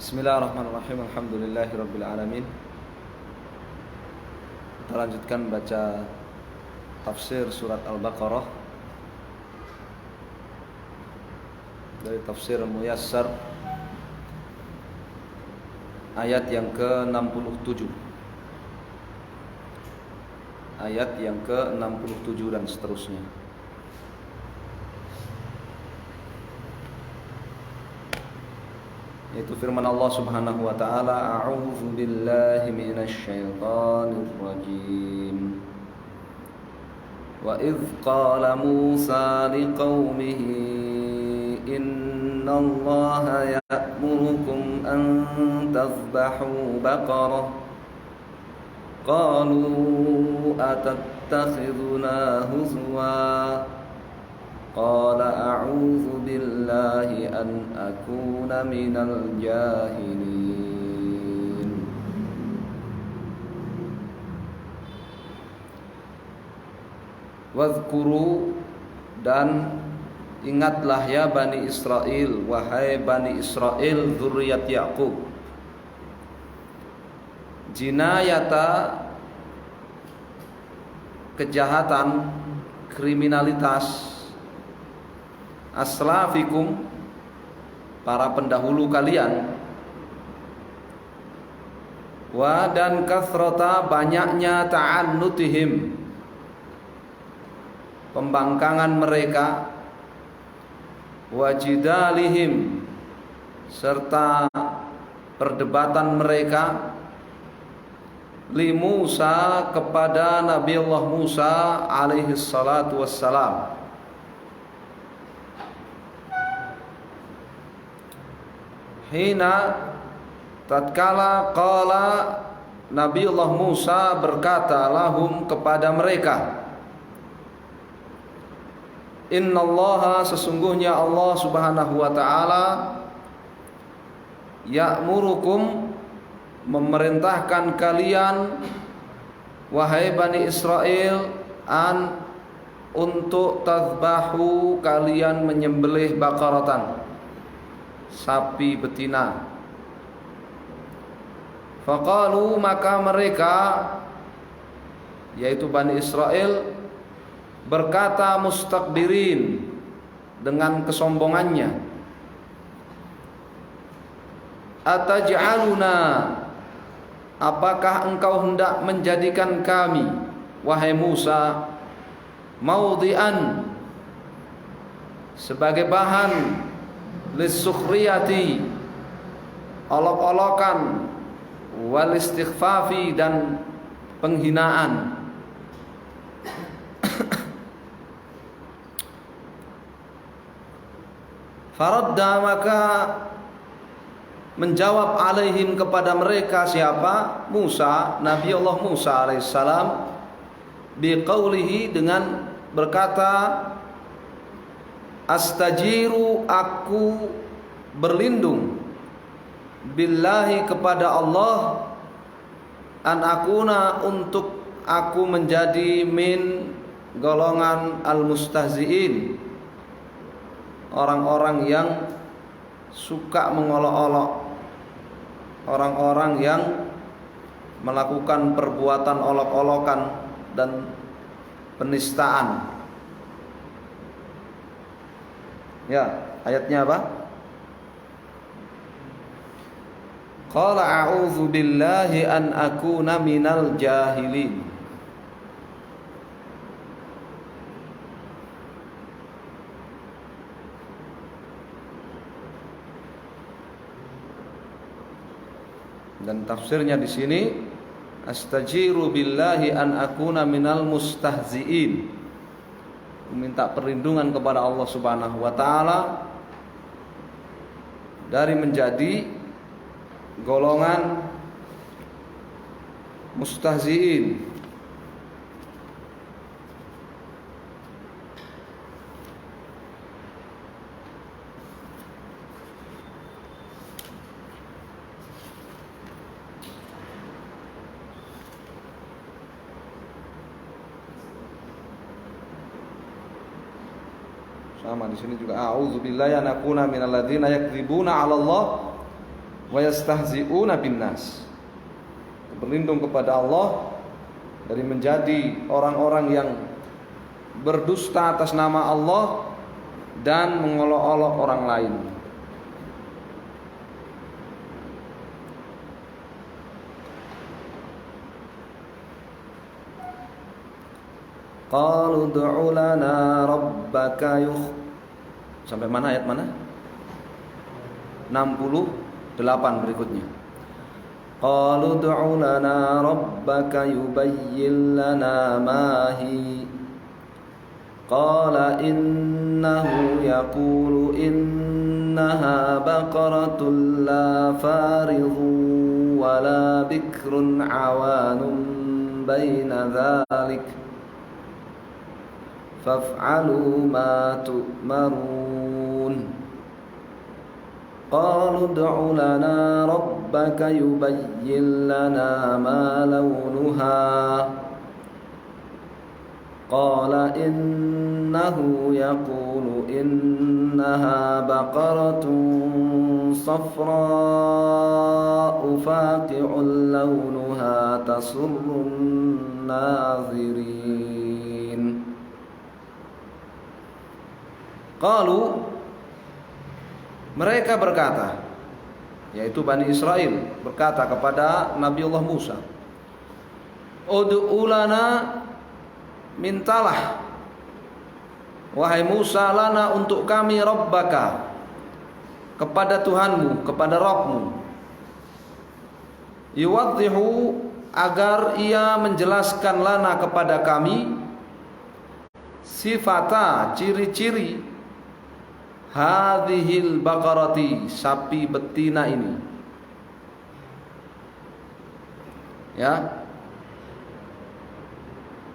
Bismillahirrahmanirrahim. Alhamdulillahirabbil alamin. Kita lanjutkan baca tafsir surat Al-Baqarah dari tafsir Muyassar ayat yang ke-67. Ayat yang ke-67 dan seterusnya. Yaitu firman Allah Subhanahu wa taala, a'udzu billahi minasy syaithanir rajim. Wa idz qala Musa liqaumihi innallaha ya'murukum an tadhbahu baqarah qalu atattakhiduna huzwa qala a'udzu billahi an akuna minal jahilin. Wadhkuru, dan ingatlah ya Bani Israel, wahai Bani Israel dzurriyyat Yaqub, jinayata, kejahatan, kriminalitas, aslafikum, para pendahulu kalian, wa, dan kathrata, banyaknya, ta'annutihim, pembangkangan mereka, wajidalihim, serta perdebatan mereka, li Musa, kepada Nabi Allah Musa alaihi salatu wassalam. Hina, tatkala qala Nabi Allah Musa berkata lahum, kepada mereka, innallaha, sesungguhnya Allah Subhanahu wa taala, ya'murukum, memerintahkan kalian, wahai Bani Israel, untuk tadhbahu, kalian menyembelih baqaratan, sapi betina. Faqalu, maka mereka, yaitu Bani Israel, berkata mustakbirin, dengan kesombongannya, ataj'aluna, apakah engkau hendak menjadikan kami, wahai Musa, maudhi'an, sebagai bahan, lisukhriyati, olok-olokan, wal istighfafi, dan penghinaan. Faradda, maka menjawab alaihim, kepada mereka, siapa? Musa, Nabi Allah Musa alaihissalam, biqaulihi, dengan berkata, astajiru, aku berlindung, billahi, kepada Allah, an akuna, untuk aku menjadi min, golongan al-mustahzi'in, orang-orang yang suka mengolok-olok, orang-orang yang melakukan perbuatan olok-olokan dan penistaan. Ya, ayatnya apa? Qala a'udzu billahi an akuna minal jahilin. Dan tafsirnya di sini, astajiru billahi an akuna minal mustahzi'in, meminta perlindungan kepada Allah Subhanahu wa taala dari menjadi golongan mustahzi'in. Sama di sini juga a'udzubillahi an akuna minal ladzina yakdzibuna 'ala Allah wa yastahzi'una binnas. Berlindung kepada Allah dari menjadi orang-orang yang berdusta atas nama Allah dan mengolok-olok orang lain. Qalu ud'u lana rabbaka sampai mana ayat mana? 68 berikutnya. Qalu ud'u lana rabbaka yubayyin lana ma hi. Qala innahu yaqulu innaha baqaratun la faridun wa la bikrun awanun baina dhalik. Faf'alu ma tu'marun. Qalu ud'u lana rabbaka yubayyin lana ma lawnuha. Qala innahu yaqulu innaha baqaratun safra'u faqi'un lawnuha tasurrun nazirin. Qalu, mereka berkata, yaitu Bani Israel berkata kepada Nabiullah Musa, ud'u lana, mintalah wahai Musa, lana untuk kami, rabbaka, kepada Tuhanmu, kepada Rabbmu, yuwaddihu, agar ia menjelaskan lana kepada kami, sifata, ciri-ciri, hadhil baqarati, sapi betina ini. Ya,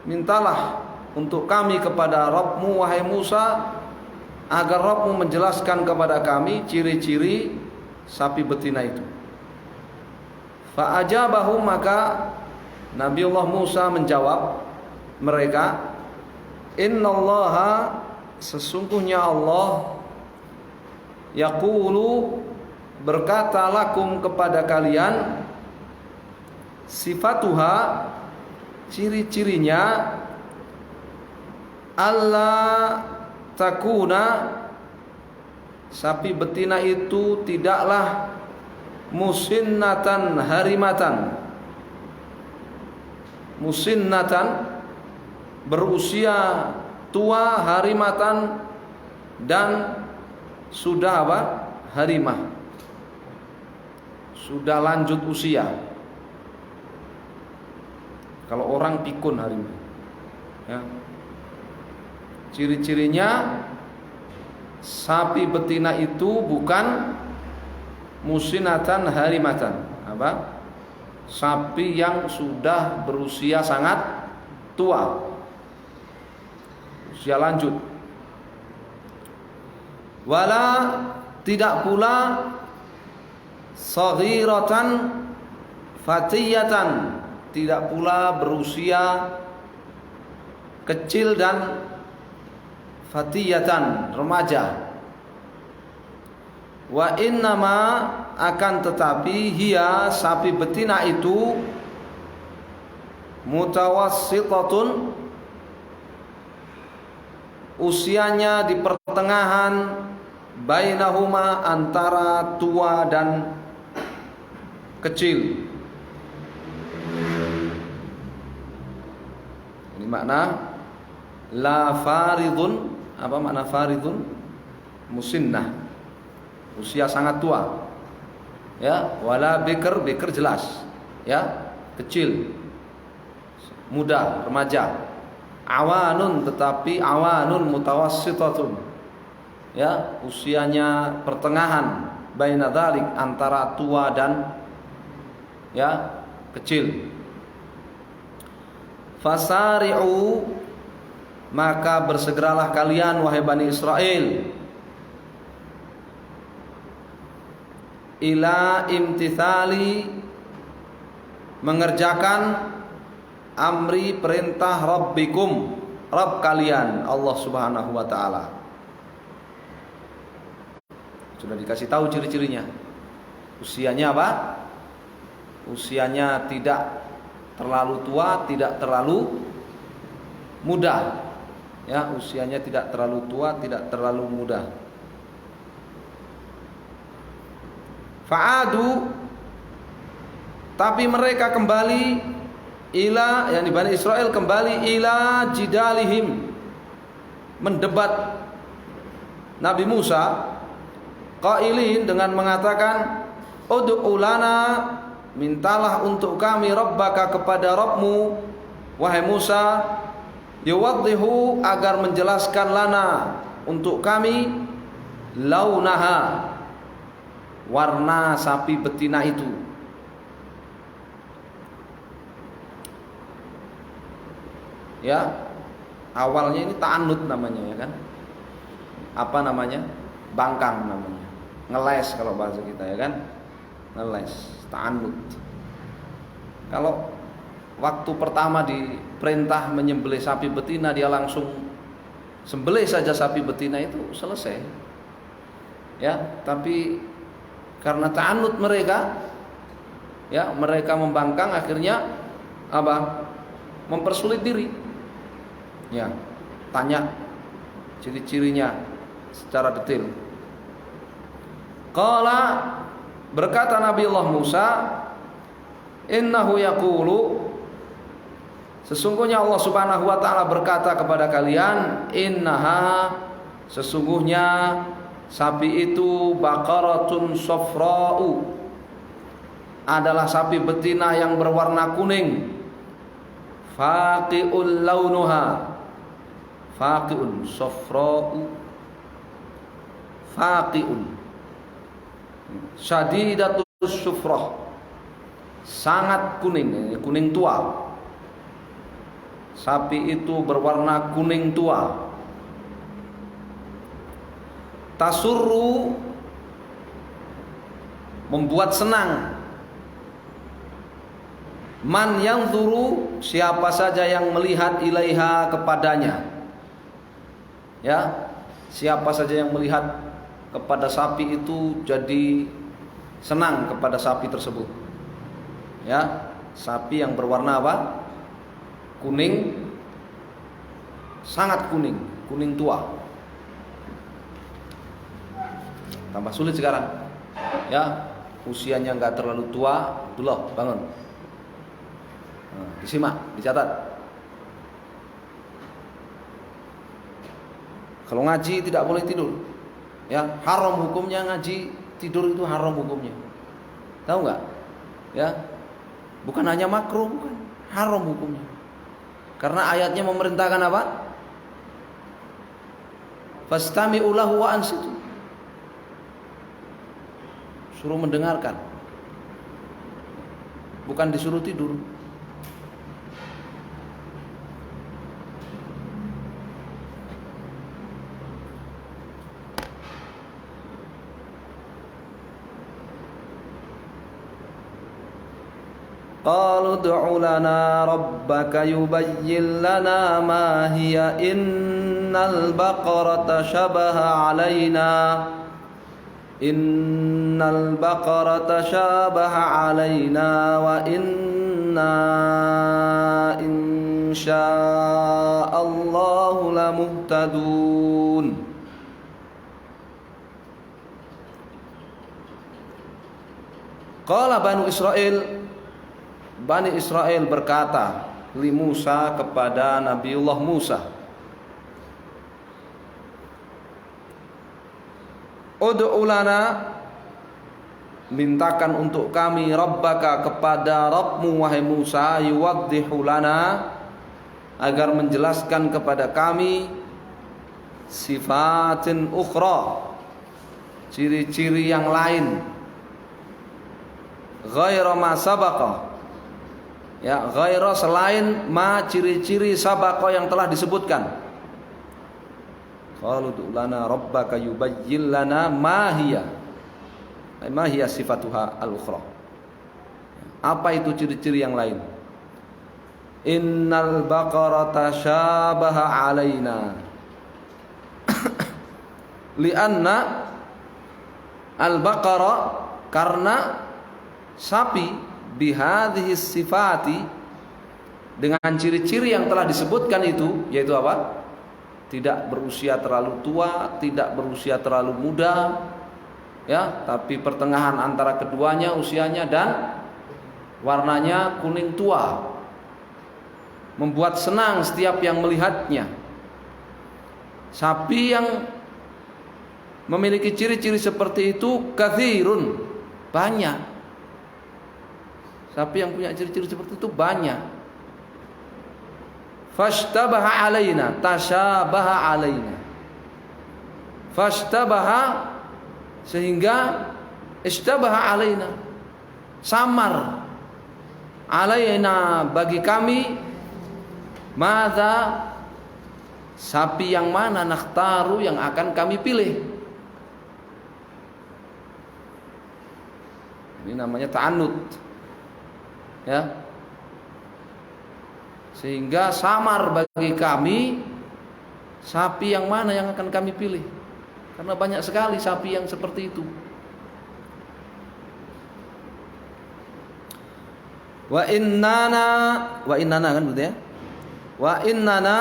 mintalah untuk kami kepada Rabbmu wahai Musa, agar Rabbmu menjelaskan kepada kami ciri-ciri sapi betina itu. Fa'ajabahu, maka Nabiullah Musa menjawab mereka, innallaha, sesungguhnya Allah, yaqulu, berkata, lakum, kepada kalian, sifatuha, ciri-cirinya, Allah takuna, sapi betina itu tidaklah musinnatan, harimatan. Musinnatan, berusia tua, harimatan, dan sudah apa? Harimah, sudah lanjut usia. Kalau orang pikun harimah, ya. Ciri-cirinya sapi betina itu bukan musinatan harimatan, apa? Sapi yang sudah berusia sangat tua, usia lanjut. Wala, tidak pula, saghiratan fatiyatan, tidak pula berusia kecil dan fatiyatan, remaja. Wa innama, akan tetapi, hiya, sapi betina itu, mutawassitatun, usianya di pertengahan, bainahuma, antara tua dan kecil. Ini makna la faridun. Apa makna faridun? Musinnah, usia sangat tua. Ya, wala bikr, bikr jelas, ya, kecil, muda, remaja. Awanun, tetapi awanun mutawassitatun, ya, usianya pertengahan, baina dzalik, antara tua dan, ya, kecil. Fasari'u, maka bersegeralah kalian wahai Bani Israel, ila imtithali, mengerjakan amri, perintah rabbikum, Rabb kalian, Allah Subhanahu wa ta'ala. Sudah dikasih tahu ciri-cirinya. Usianya apa? Usianya tidak terlalu tua, tidak terlalu muda. Ya, usianya tidak terlalu tua, tidak terlalu muda. Fa'adu, tapi mereka kembali ila, yang Bani Israel kembali ila jidalihim, mendebat Nabi Musa, qailin, dengan mengatakan, ud'u lana, mintalah untuk kami rabbaka, kepada Rabbmu wahai Musa, yuwaddihu, agar menjelaskan lana, untuk kami, launaha, warna sapi betina itu. Ya, awalnya ini ta'annud namanya, ya kan? Apa namanya? Bangkang namanya. Ngeles kalau bahasa kita, ya kan? Ngeles, ta'annud. Kalau waktu pertama diperintah menyembelih sapi betina, dia langsung sembelih saja sapi betina, itu selesai. Ya, tapi karena ta'annud mereka, ya, mereka membangkang, akhirnya apa? Mempersulit diri. Ya, tanya ciri-cirinya secara detail. Qala, berkata Nabi Allah Musa, innahu yaqulu, sesungguhnya Allah Subhanahu wa taala berkata kepada kalian, innaha, sesungguhnya sapi itu, baqaratun safra'u, adalah sapi betina yang berwarna kuning, faqi'ul launuha, faqi'un, safra'u, faqi'un, syadidatus sufrah, sangat kuning, kuning tua. Sapi itu berwarna kuning tua. Tasurru, membuat senang. Man yanzuru, siapa saja yang melihat, ilaiha, kepadanya. Ya, siapa saja yang melihat kepada sapi itu jadi senang kepada sapi tersebut. Ya, sapi yang berwarna apa? Kuning, sangat kuning, kuning tua. Tambah sulit sekarang. Ya, usianya nggak terlalu tua. Abdullah, bangun. Nah, disimak, dicatat. Kalau ngaji tidak boleh tidur. Ya, haram hukumnya ngaji, tidur itu haram hukumnya. Tahu nggak? Ya, bukan hanya makruh, bukan, haram hukumnya. Karena ayatnya memerintahkan apa? Fastami'u lahu wa ansitu. Suruh mendengarkan. Bukan disuruh tidur. Qalu ud'u lana rabbaka yubayyin lana ma hiya innal baqarata shabaha alaina wa inna insya'allahu lamuhtadun. Qala Bani Israel berkata li Musa, kepada Nabiullah Musa, ud'u lana, mintakan untuk kami, rabbaka, kepada Rabbmu wahai Musa, yuwaddihu lana, agar menjelaskan kepada kami, sifatin ukhra, ciri-ciri yang lain, ghaira ma sabaqa, ya, ghaira, selain ma, ciri-ciri sabaqa yang telah disebutkan. Qalu ud'u lana rabbaka yubayyin lana ma hiya sifatuha al-ukhra. Apa itu ciri-ciri yang lain? Innal baqarata syabaha alaina lianna al-baqara karena sapi bihadhihi sifati, dengan ciri-ciri yang telah disebutkan itu, yaitu apa? Tidak berusia terlalu tua, tidak berusia terlalu muda, ya, tapi pertengahan antara keduanya usianya, dan warnanya kuning tua, membuat senang setiap yang melihatnya. Sapi yang memiliki ciri-ciri seperti itu kathirun, banyak. Sapi yang punya ciri-ciri seperti itu banyak. Fashtabaha alaina, tashabaha alaina. Fashtabaha, sehingga ishtabaha alaina, samar, alaina, bagi kami, madza, sapi yang mana, nakhtaru, yang akan kami pilih. Ini namanya ta'annud, ya. Sehingga samar bagi kami sapi yang mana yang akan kami pilih, karena banyak sekali sapi yang seperti itu. Wa innana kan betul ya? Wa innana,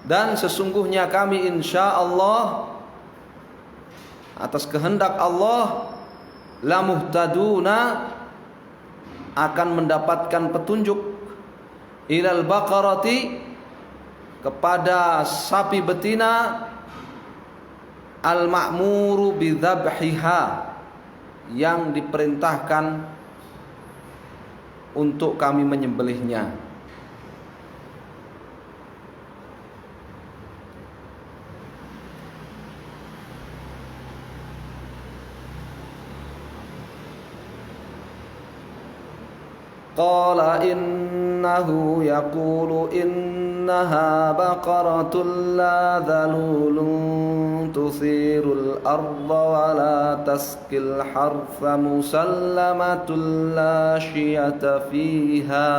dan sesungguhnya kami insyaallah atas kehendak Allah, la muhtaduna, akan mendapatkan petunjuk, ilal baqarati, kepada sapi betina, al ma'muru bidzabhiha, yang diperintahkan untuk kami menyembelihnya. Qala innahu yaqulu innaha baqaratun la dhalulun tusirul arda wa la taskil harfa musallamatun la syiyata fiha.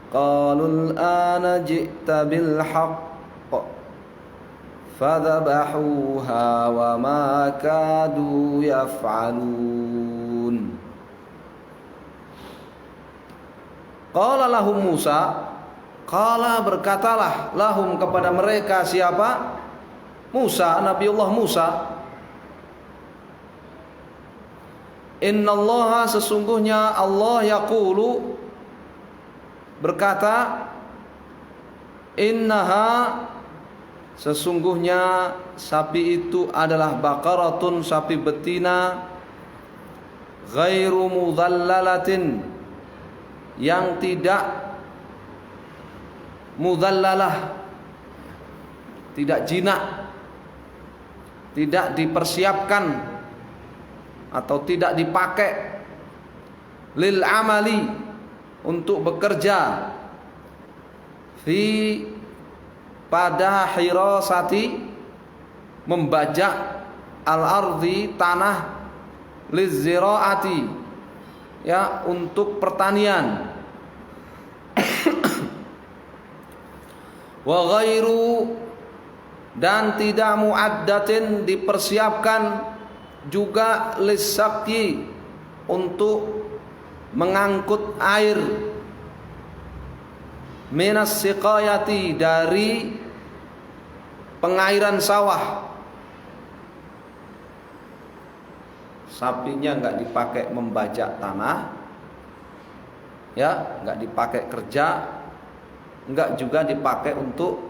Qalu al-ana ji'ta bil haqq fadhabahuha wa ma kadu yaf'alun. Qala lahum Musa, qala, berkatalah, lahum, kepada mereka, siapa? Musa, Nabiullah Musa. Innallaha, sesungguhnya Allah, yaqulu, berkata, innaha, sesungguhnya sapi itu adalah baqaratun, sapi betina, ghairu mudhallalatin, yang tidak mudhallalah, tidak jinak, tidak dipersiapkan atau tidak dipakai, lil amali, untuk bekerja, fi, pada hirasati, membajak, al ardi, tanah, lizziraati, ya, untuk pertanian. Wa ghairu, dan tidak muaddatin, dipersiapkan juga, lisaqi, untuk mengangkut air, minas siqayati, dari pengairan sawah. Sapinya nggak dipakai membajak tanah, ya, nggak dipakai kerja, nggak juga dipakai untuk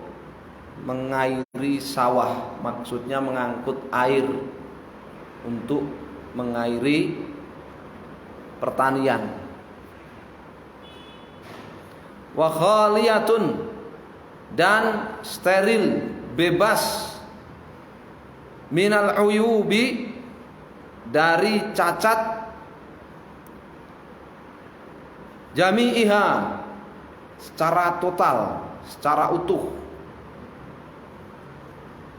mengairi sawah. Maksudnya mengangkut air untuk mengairi pertanian. Wa khaliyatun, dan steril, bebas, minal uyubi, dari cacat, jami'iha, secara total, secara utuh,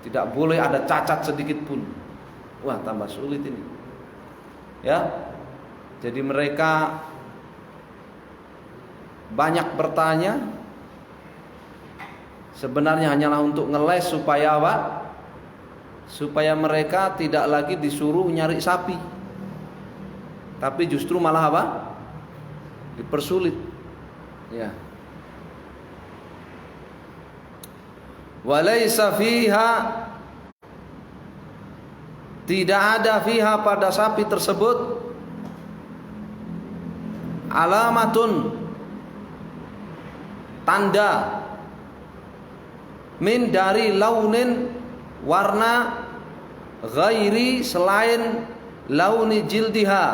tidak boleh ada cacat sedikit pun. Wah, tambah sulit ini, ya. Jadi mereka banyak bertanya, sebenarnya hanyalah untuk ngeles supaya apa? supaya mereka tidak lagi disuruh nyari sapi, tapi justru malah apa? Dipersulit. Ya. Walaysa fiha, tidak ada fiha pada sapi tersebut alamatun, tanda, min dari launin, warna, ghairi selain launi jildiha,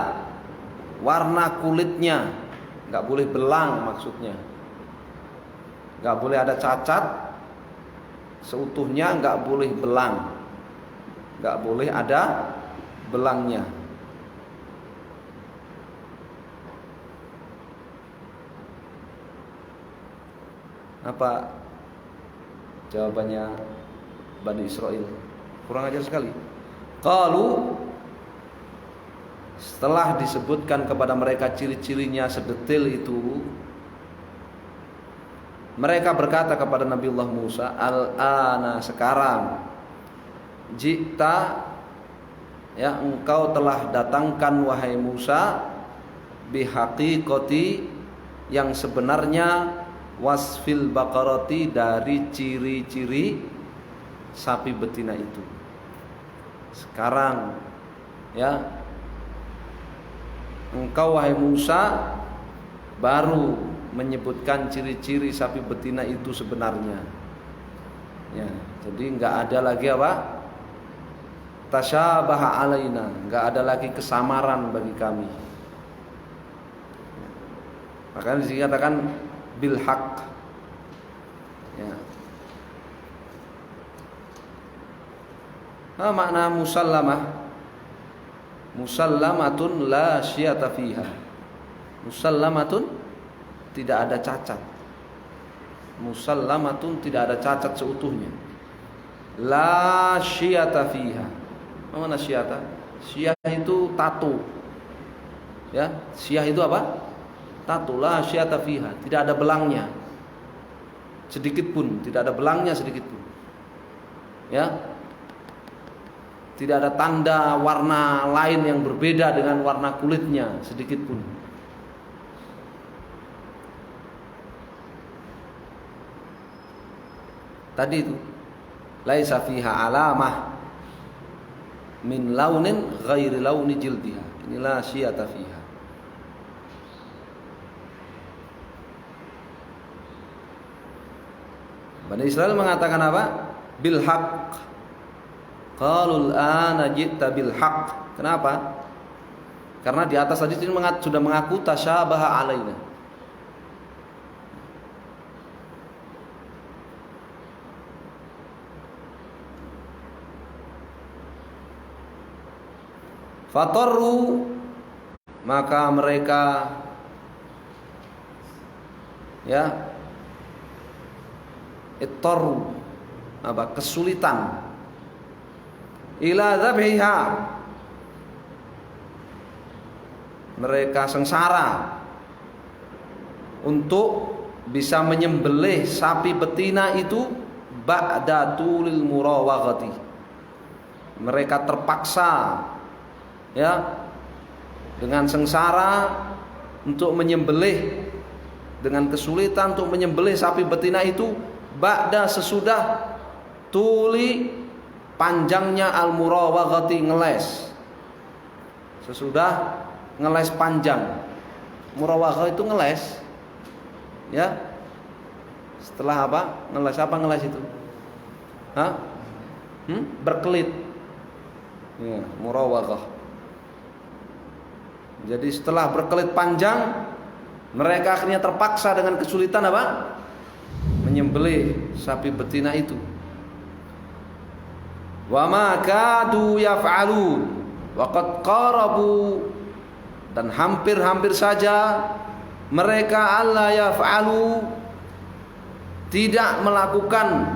warna kulitnya. Nggak boleh belang maksudnya, nggak boleh ada cacat seutuhnya, nggak boleh belang, nggak boleh ada belangnya. Apa jawabannya Bani Israel? Kurang ajar sekali. Qalu, setelah disebutkan kepada mereka ciri-cirinya sedetail itu, mereka berkata kepada Nabiullah Musa, al-ana, sekarang, jikta, ya, engkau telah datangkan wahai Musa, bihaqiqati, yang sebenarnya, wasfil baqarati, dari ciri-ciri sapi betina itu. Sekarang, ya, engkau wahai Musa baru menyebutkan ciri-ciri sapi betina itu sebenarnya. Ya, jadi nggak ada lagi apa? Tasyabaha alaina, nggak ada lagi kesamaran bagi kami. Makanya disini katakan bil haq. Ya. Nah, makna musallamah, musallamatun la syiyata fiha. Musallamatun, tidak ada cacat. Musallamatun, tidak ada cacat seutuhnya. La syiyata fiha. Mana syiyata? Syiyah itu tato. Ya, syiyah itu apa? Tato. La syiyata fiha, tidak ada belangnya sedikit pun, tidak ada belangnya sedikit pun. Ya. Tidak ada tanda warna lain yang berbeda dengan warna kulitnya sedikit pun. Tadi itu laisa fiha alamah min launin ghairi launi jildiha. Inilah syiyata fiha. Bani Israel mengatakan apa? Bil haqq. Qalul ana ji'ta bil haqq. Kenapa? Karena di atas tadi sudah mengaku tasyabaha alaina. Fatarru, maka mereka, ya, ittarru, apa? Kesulitan. Ila dzabhiha, mereka sengsara untuk bisa menyembelih sapi betina itu ba'da tulil murawaghati. Mereka terpaksa, ya, dengan sengsara untuk menyembelih, dengan kesulitan untuk menyembelih sapi betina itu ba'da, sesudah tuli, panjangnya al-murawaghati, ngeles. Sesudah ngeles panjang. Murawaghah itu ngeles. Ya. Setelah apa? Ngeles apa ngeles itu? Hah? Berkelit. Ya, murawaghah. Jadi setelah berkelit panjang, mereka akhirnya terpaksa dengan kesulitan apa? Menyembelih sapi betina itu. Wa ma kadu yaf'alun wa qad qarabu, dan hampir-hampir saja mereka alla yaf'alu, tidak melakukan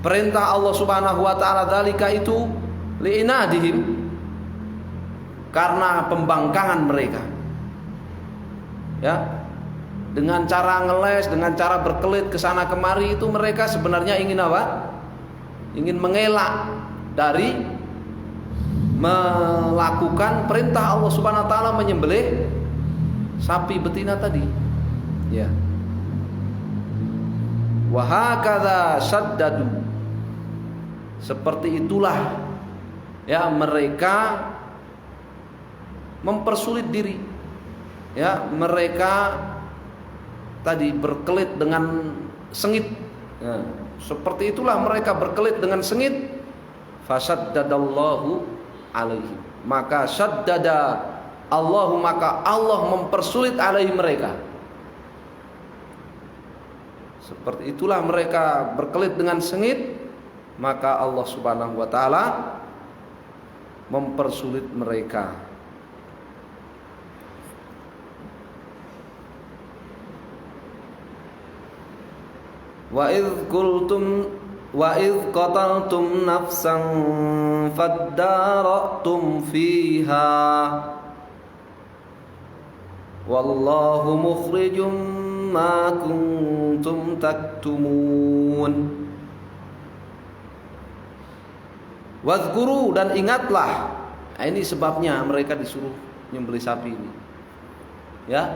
perintah Allah Subhanahu wa taala dzalika itu li'inadihim, karena pembangkangan mereka. Ya. Dengan cara ngeles, dengan cara berkelit ke sana kemari itu mereka sebenarnya ingin apa? Ingin mengelak dari melakukan perintah Allah Subhanahu wa taala menyembelih sapi betina tadi. Ya. Wa hakadza syaddadu. Seperti itulah ya mereka mempersulit diri. Ya, mereka tadi berkelit dengan sengit. Ya, seperti itulah mereka berkelit dengan sengit. Fasyaddadallahu alaihi. Maka syaddada Allahu, maka Allah mempersulit alaihi mereka. Seperti itulah mereka berkelit dengan sengit, maka Allah Subhanahu wa taala mempersulit mereka. Wa idz qataltum nafsan faddaratum fiha wallahu mukhrijum ma kuntum taktumun. Wadhkuru, dan ingatlah. Nah, ini sebabnya mereka disuruh nyembelih sapi ini. Ya.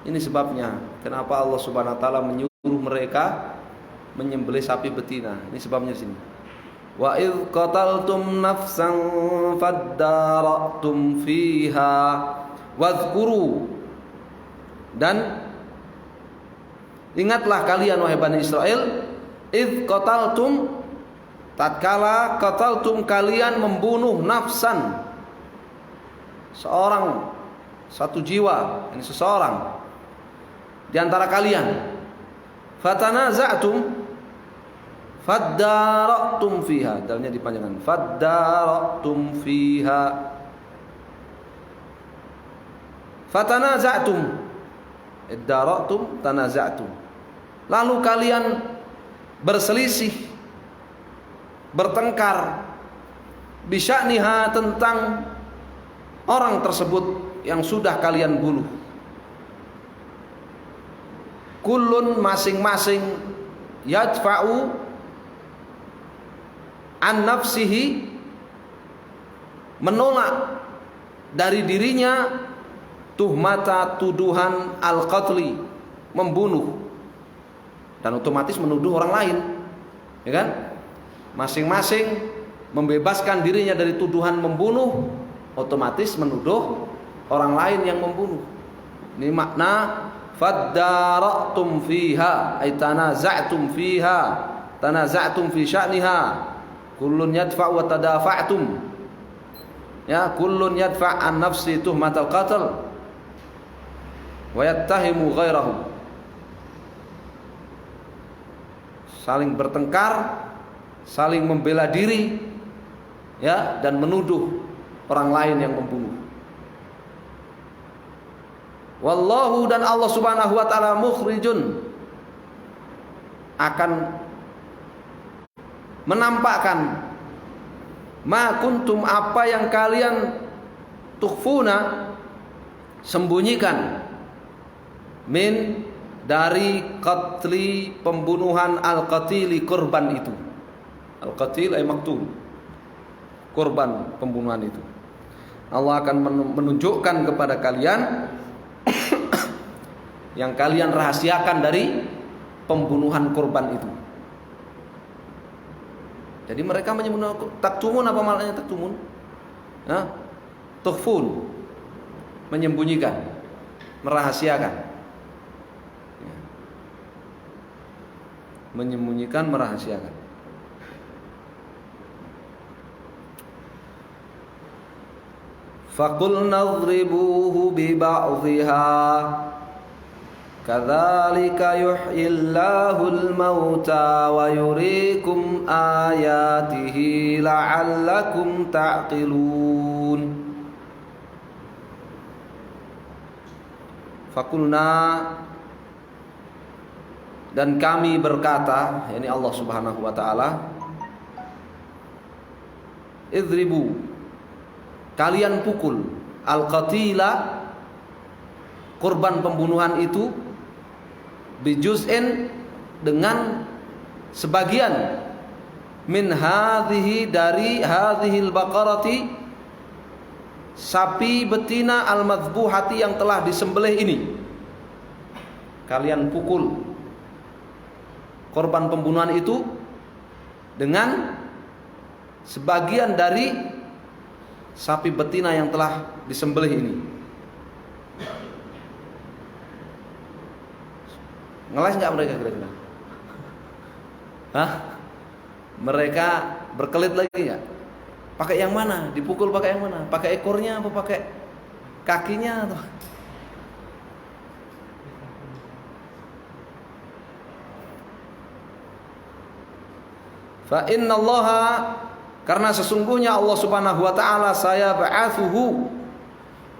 Ini sebabnya kenapa Allah Subhanahu wa taala menyuruh mereka menyembelih sapi betina. Ini sebabnya sini. Wa idz qataltum nafsan faddaratum fiha wadhkuru, dan ingatlah kalian wahai Bani Israel, idz qataltum, tatkala qataltum kalian membunuh nafsan, seorang, satu jiwa, ini seseorang di antara kalian, fatanaza'tum faddaratum fiha, dalnya dipanjangkan, faddaratum fiha, fatanaza'tum, iddaratum tanaza'tum, lalu kalian berselisih, bertengkar, bisya'niha, tentang orang tersebut yang sudah kalian bunuh. Kullun, masing-masing, yadfa'u an nafsihi, menolak dari dirinya, tuhmata, tuduhan, al-qatli, membunuh, dan otomatis menuduh orang lain, ya kan? Masing-masing membebaskan dirinya dari tuduhan membunuh, otomatis menuduh orang lain yang membunuh. Ini makna faddaratum fiha, ay tanaza'tum fiha, tanaza'tum fi sya'niha, kullun yadfa' wa tadafa'tum, ya, kullun yadfa' an nafsi tuhmatal qatl wa yattahimu ghairahu, saling bertengkar, saling membela diri, ya, dan menuduh orang lain yang membunuh. Wallahu, dan Allah Subhanahu wa taala mukhrijun, akan menampakkan ma kuntum, apa yang kalian tukhfuna, sembunyikan, min, dari qatli, pembunuhan, al-qatili, korban itu. Al-qatil ay maktul, korban pembunuhan itu. Allah akan menunjukkan kepada kalian yang kalian rahasiakan dari pembunuhan korban itu. Jadi mereka menyembunyikan. Taktumun, apa maknanya taktumun? Nah, tukhfun, menyembunyikan, merahasiakan. Menyembunyikan, merahasiakan. Faqulna idribuhu bi ba'dhiha kadzalika yuhyillahul mauta wa yuriikum ayatihi la'allakum ta'qilun. Faqulna, dan kami berkata, yakni Allah Subhanahu wa taala, idribu, kalian pukul, al-qatila, korban pembunuhan itu, bijuz'in, dengan sebagian, min hadhihi, dari hadhil baqarati, sapi betina al-madhbuhati yang telah disembelih ini. Kalian pukul korban pembunuhan itu dengan sebagian dari sapi betina yang telah disembelih ini. Ngeles nggak mereka kira-kira? Hah? Mereka berkelit lagi nggak? Pakai yang mana? Dipukul pakai yang mana? Pakai ekornya apa pakai kakinya atau? Fa innallaha, karena sesungguhnya Allah Subhanahu wa taala, saya ba'atsuhu,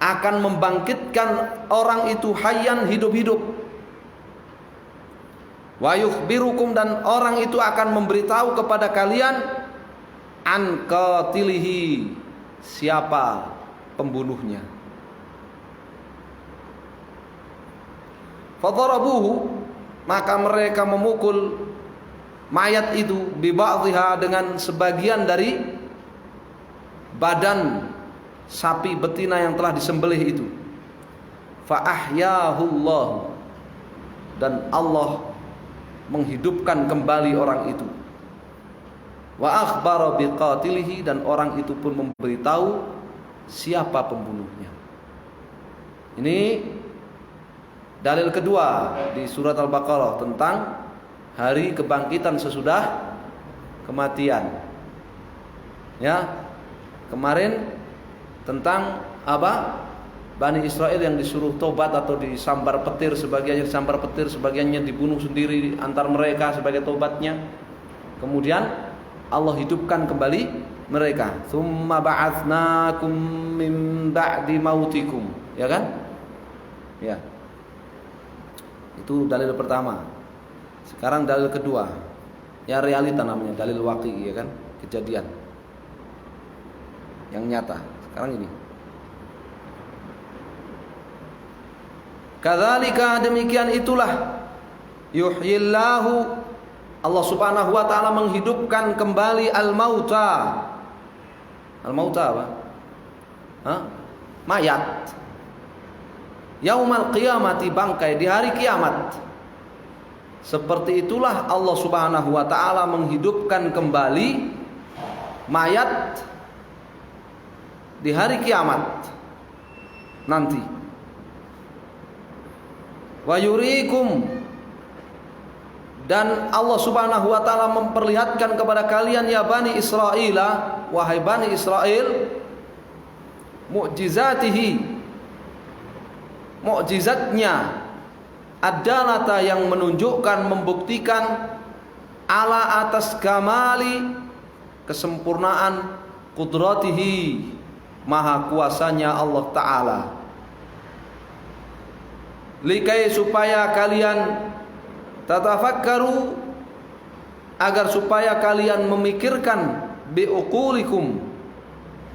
akan membangkitkan orang itu hayyan, hidup-hidup. Wa yukhbirukum, dan orang itu akan memberitahu kepada kalian an qatilihi, siapa pembunuhnya. Fadarabuhu, maka mereka memukul mayat itu bi ba'dhiha, dengan sebagian dari badan sapi betina yang telah disembelih itu. Fa ahyahullah, dan Allah menghidupkan kembali orang itu. Wa akhbara biqatilihi, dan orang itu pun memberitahu siapa pembunuhnya. Ini dalil kedua di surat Al-Baqarah tentang hari kebangkitan sesudah kematian. Ya, kemarin tentang apa? Bani Israel yang disuruh tobat atau disambar petir, sebagiannya disambar petir, sebagiannya dibunuh sendiri antar mereka sebagai tobatnya. Kemudian Allah hidupkan kembali mereka. Tsumma ba'atsnakum min ba'di mautikum, ya kan? Ya. Itu dalil pertama. Sekarang dalil kedua. Ya, realita namanya, dalil waqi, ya kan? Kejadian yang nyata. Sekarang ini. Kadzalika, demikian itulah, yuhyillahu, Allah Subhanahu wa taala menghidupkan kembali al-mauta. Al-mauta apa? Hah? Mayat. Yaumal qiyamati, bangkai di hari kiamat. Seperti itulah Allah Subhanahu wa taala menghidupkan kembali mayat di hari kiamat nanti. Wa yuriikum, dan Allah Subhanahu wa taala memperlihatkan kepada kalian, ya Bani Israil, wahai Bani Israel, mu'jizatihi, mukjizatnya, ad-dalata, yang menunjukkan, membuktikan, ala atas kamali, kesempurnaan, qudratihi, maha kuasanya Allah taala. Likai, supaya kalian tatafakkaru, agar supaya kalian memikirkan, biuqulikum,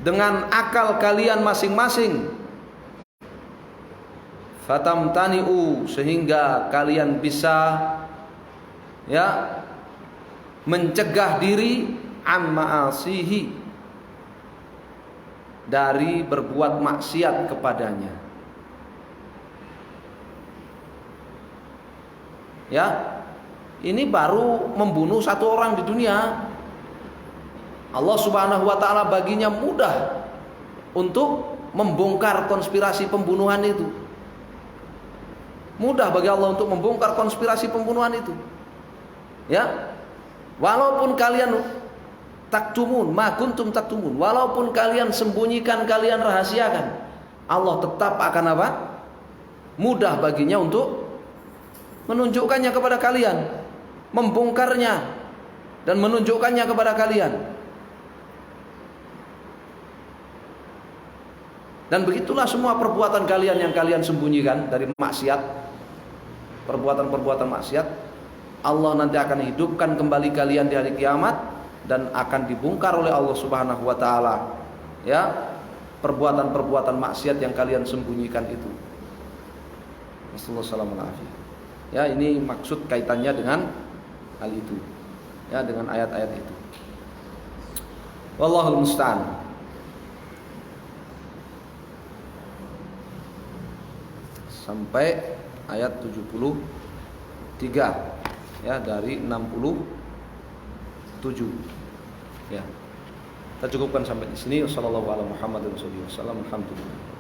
dengan akal kalian masing-masing, fatamtani'u, sehingga kalian bisa, ya, mencegah diri, amma asihi, dari berbuat maksiat kepadanya. Ya, ini baru membunuh satu orang di dunia. Allah Subhanahu wa taala baginya mudah untuk membongkar konspirasi pembunuhan itu. Mudah bagi Allah untuk membongkar konspirasi pembunuhan itu. Ya. Walaupun kalian taktumun, ma kuntum taktumun, walaupun kalian sembunyikan, kalian rahasiakan, Allah tetap akan apa? Mudah baginya untuk menunjukkannya kepada kalian, membongkarnya dan menunjukkannya kepada kalian. Dan begitulah semua perbuatan kalian yang kalian sembunyikan dari maksiat, perbuatan-perbuatan maksiat, Allah nanti akan hidupkan kembali kalian di hari kiamat dan akan dibongkar oleh Allah Subhanahu wa taala, ya, perbuatan-perbuatan maksiat yang kalian sembunyikan itu. Wassalamualaikum. Ya, ini maksud kaitannya dengan hal itu, ya, dengan ayat-ayat itu. Wallahul musta'an. Sampai ayat 73 ya dari 67 ya. Kita cukupkan sampai di sini. Wassallallahu ala Muhammadin wasallam. Alhamdulillah.